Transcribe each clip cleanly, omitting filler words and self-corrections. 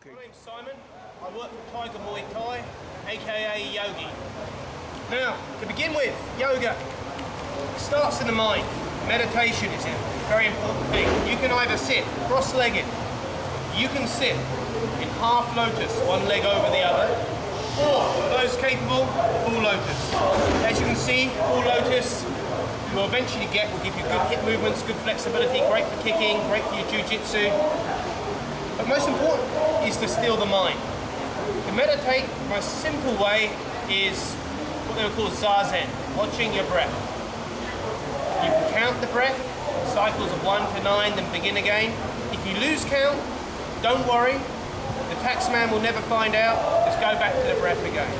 Okay. My name's Simon. I work for Tiger Muay Thai, aka Yogi. Now, to begin with, yoga starts in the mind. Meditation is a very important thing. You can either sit cross-legged, you can sit in half lotus, one leg over the other, or for those capable, full lotus. As you can see, full lotus you will eventually will give you good hip movements, good flexibility, great for kicking, great for your jiu-jitsu. But most important is to still the mind. To meditate, the most simple way is what they would call zazen, watching your breath. You can count the breath, cycles of 1 to 9, then begin again. If you lose count, don't worry. The tax man will never find out. Just go back to the breath again.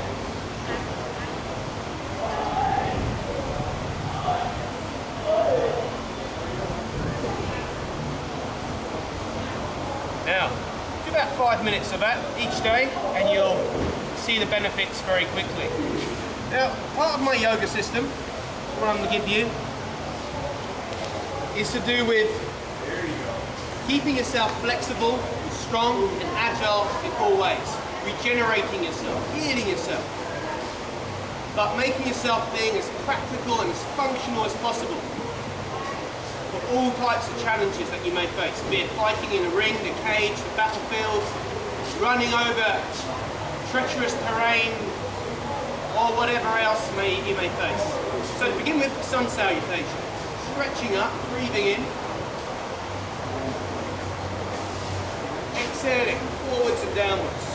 Now, do about 5 minutes of that each day and you'll see the benefits very quickly. Now, part of my yoga system, what I'm going to give you, is to do with keeping yourself flexible, strong and agile in all ways. Regenerating yourself, healing yourself, but making yourself being as practical and as functional as possible for all types of challenges that you may face, be it fighting in the ring, the cage, the battlefield, running over treacherous terrain, or whatever else you may face. So to begin with, sun salutation. Stretching up, breathing in, exhaling forwards and downwards.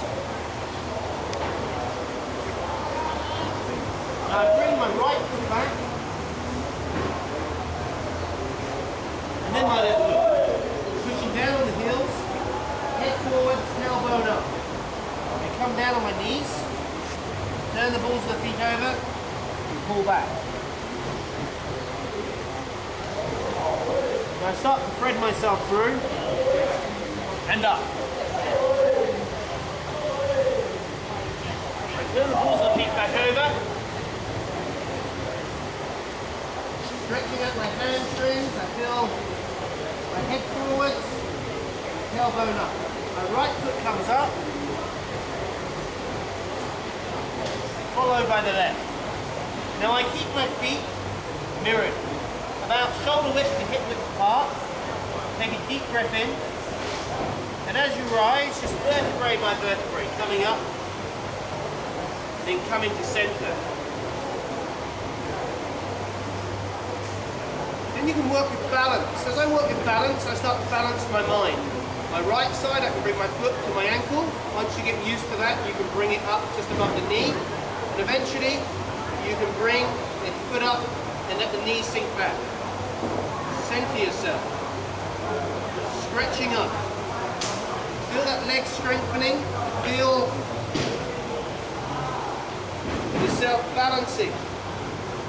I bring my right foot back, and then my left foot. Pushing down on the heels, head forward, tailbone up. I come down on my knees, turn the balls of the feet over, and pull back. I start to thread myself through and up. I turn the balls of the feet back over, stretching out my hamstrings. I feel my head forwards, tailbone up. My right foot comes up, followed by the left. Now I keep my feet mirrored, about shoulder width to hip width apart. Take a deep breath in, and as you rise, just vertebrae by vertebrae, coming up, then coming to center. Then you can work with balance. As I work with balance, I start to balance my mind. My right side, I can bring my foot to my ankle. Once you get used to that, you can bring it up just above the knee, and eventually you can bring the foot up and let the knee sink back. Center yourself. Stretching up. Feel that leg strengthening. Feel yourself balancing.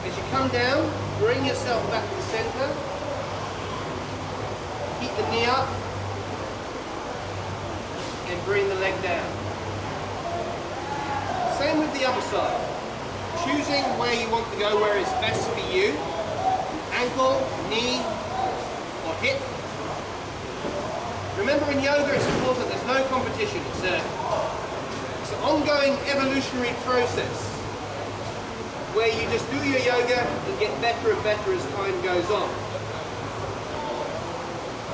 As you come down, bring yourself back to center. Keep the knee up. And bring the leg down. Same with the other side. Choosing where you want to go, where is best for you. Ankle, knee, or hip. Remember, in yoga it's important, there's no competition. It's an ongoing evolutionary process where you just do your yoga and get better and better as time goes on.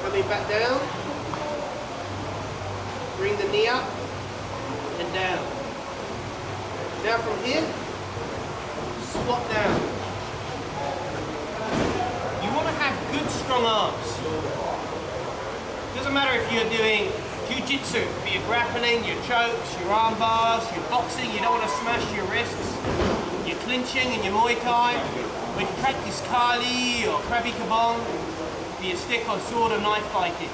Coming back down, bring the knee up and down. Now from here, squat down. You want to have good strong arms. Doesn't matter if you're doing jiu-jitsu, be it grappling, your chokes, your arm bars, your boxing, you don't want to smash your wrists, your clinching and your Muay Thai, or if you practice Kali or Krabi Kabong, be it stick or sword or knife fighting.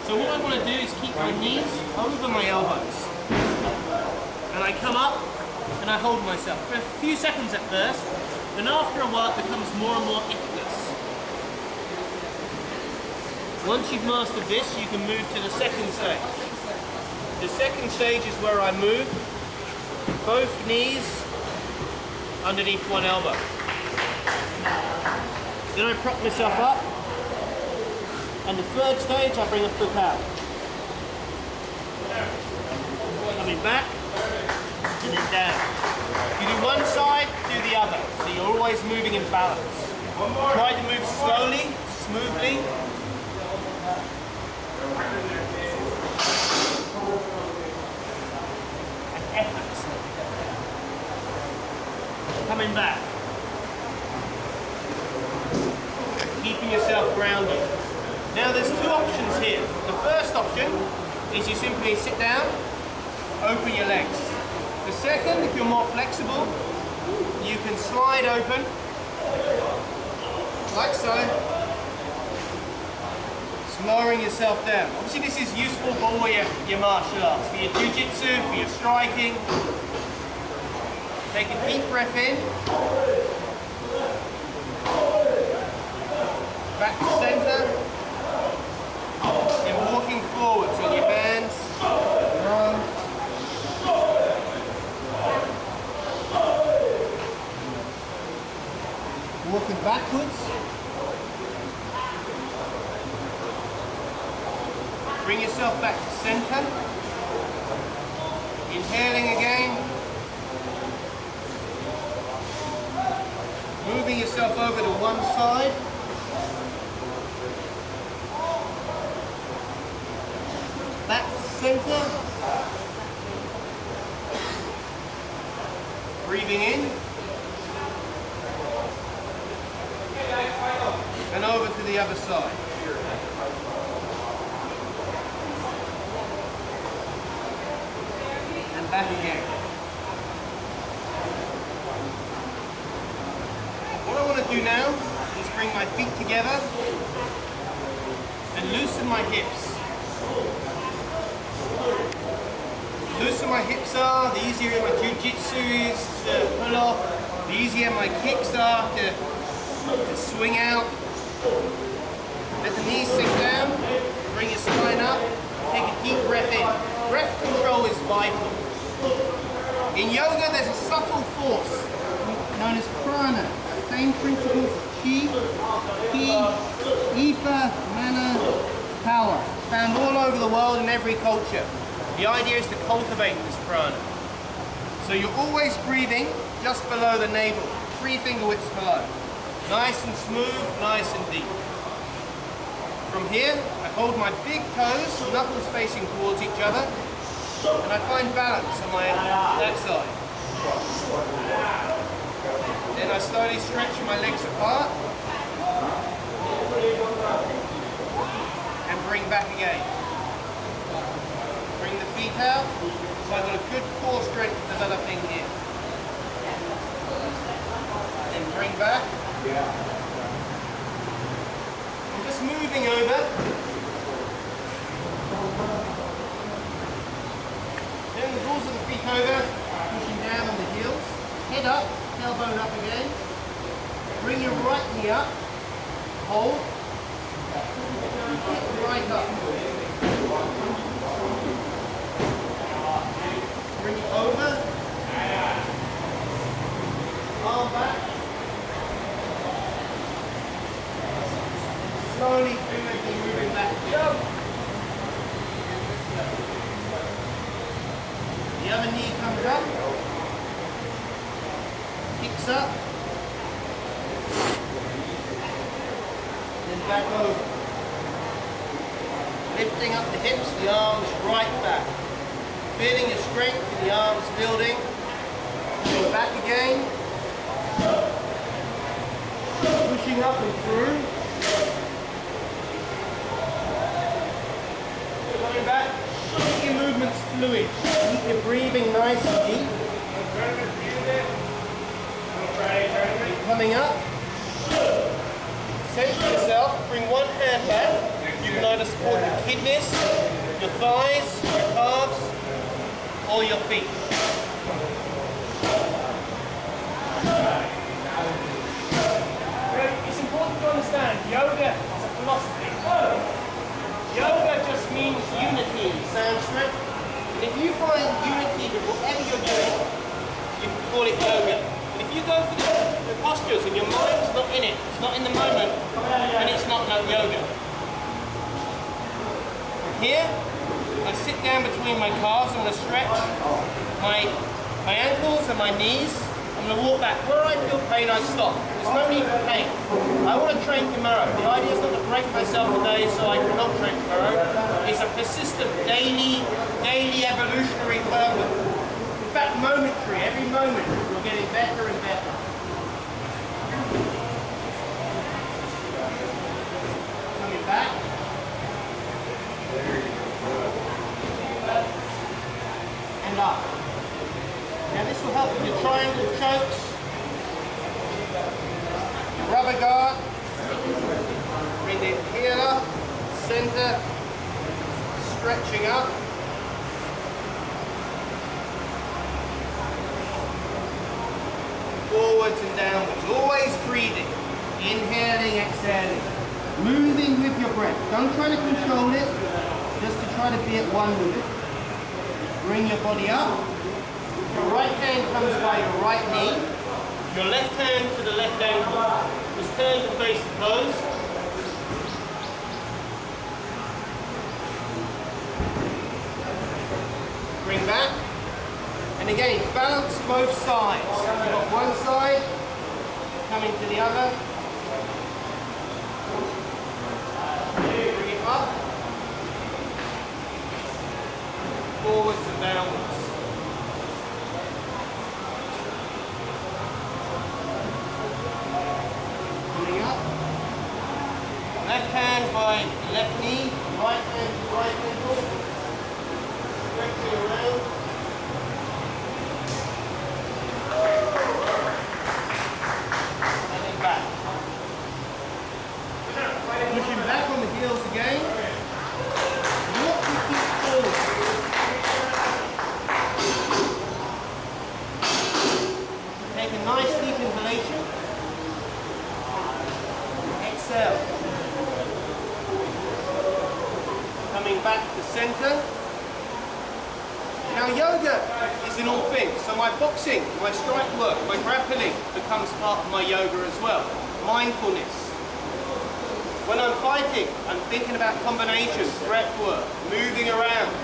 So what I want to do is keep my knees over my elbows. And I come up and I hold myself for a few seconds at first, and after a while it becomes more and more effortless. Once you've mastered this, you can move to the second stage. The second stage is where I move both knees underneath one elbow. Then I prop myself up, and the third stage I bring a foot out. back, and then down. You do one side, do the other. So you're always moving in balance. Try to move slowly, smoothly. And effortlessly. Coming back. Keeping yourself grounded. Now there's two options here. The first option is you simply sit down, open your legs. The second, if you're more flexible, you can slide open, like so, lowering yourself down. Obviously this is useful for all your martial arts, for your jiu-jitsu, for your striking. Take a deep breath in. Back to center. And walking forwards on your hands. Walking backwards. Bring yourself back to center. Inhaling again. Moving yourself over to one side. Back to center. Breathing in. And over to the other side. And back again. What I want to do now is bring my feet together and loosen my hips. The looser my hips are, the easier my jiu-jitsu is to pull off, the easier my kicks are to swing out. Let the knees sink down, bring your spine up, take a deep breath in. Breath control is vital. In yoga there's a subtle force known as prana. Same principles of chi, ether, mana, power. Found all over the world in every culture. The idea is to cultivate this prana. So you're always breathing just below the navel, 3 finger widths below. Nice and smooth, nice and deep. From here, I hold my big toes, knuckles facing towards each other, and I find balance on that side. Then I slowly stretch my legs apart, and bring back again. Bring the feet out, so I've got a good core strength developing here. Then bring back. I'm just moving over. Then the balls of the feet over, pushing down on the heels. Head up, tailbone up again. Bring your right knee up. Hold. Hip right up. Bring it over. Arm back. Slowly, fluidly moving back. The other knee comes up. Kicks up. Then back over. Lifting up the hips, the arms right back. Feeling your strength in the arms building. Go back again. Pushing up and through. Going back. Keep your movements fluid. Keep your breathing nice and deep. Keep coming up. Center yourself. Bring one hand back. You can either support your kidneys, your thighs, your calves, or your feet. It's important to understand, yoga is a philosophy. Yoga just means unity in Sanskrit. And if you find unity with whatever you're doing, you can call it yoga. But if you go for the postures and your mind's not in it, it's not in the moment, then it's not no yoga. From here, I sit down between my calves. I'm going to stretch my ankles and my knees. I'm going to walk back. Where I feel pain, I stop. There's no need for pain. I want to train tomorrow. The idea is not to break myself today so I cannot train tomorrow. It's a persistent, daily evolutionary purpose. In fact, momentary. Every moment, you're getting better and better. Coming back. And up. Now this will help with your triangle chokes, your rubber guard. Bring the heel up, center, stretching up. Forwards and downwards, always breathing, inhaling, exhaling, moving with your breath. Don't try to control it, just to try to be at one with it. Bring your body up. Your right hand comes by your right knee. Your left hand to the left ankle. Just turn to face the toes. Bring back. And again, balance both sides. You've got one side, coming to the other. Bring it up. Forwards and downwards. Coming up. Left hand by left knee, right hand to right ankle. Stretching around. And then back. Pushing back on the heels again. Walk your feet forward. Take a nice deep inhalation. Exhale. Coming back to center. Now yoga is in all things. So my boxing, my strike work, my grappling becomes part of my yoga as well. Mindfulness. When I'm fighting, I'm thinking about combinations, breath work, moving around.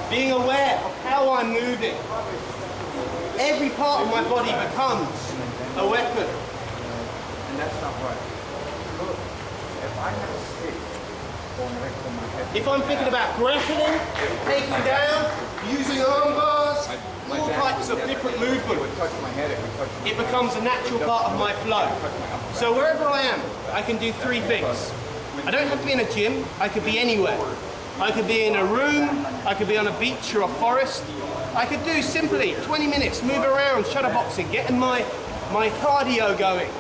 Being aware of how I'm moving. Every part of my body becomes a weapon. And that's not right. Look, if I have a stick going right from my head. If I'm thinking about grappling, taking down, using arm bars, all types of different movements, it becomes a natural part of my flow. So wherever I am, I can do three things. I don't have to be in a gym, I could be anywhere. I could be in a room, I could be on a beach or a forest. I could do simply 20 minutes, move around, shadowboxing, getting my cardio going,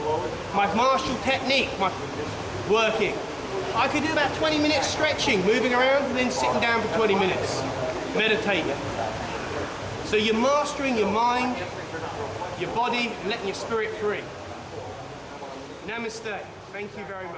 my martial technique, my working. I could do about 20 minutes stretching, moving around, and then sitting down for 20 minutes, meditating. So you're mastering your mind, your body, and letting your spirit free. Namaste. Thank you very much.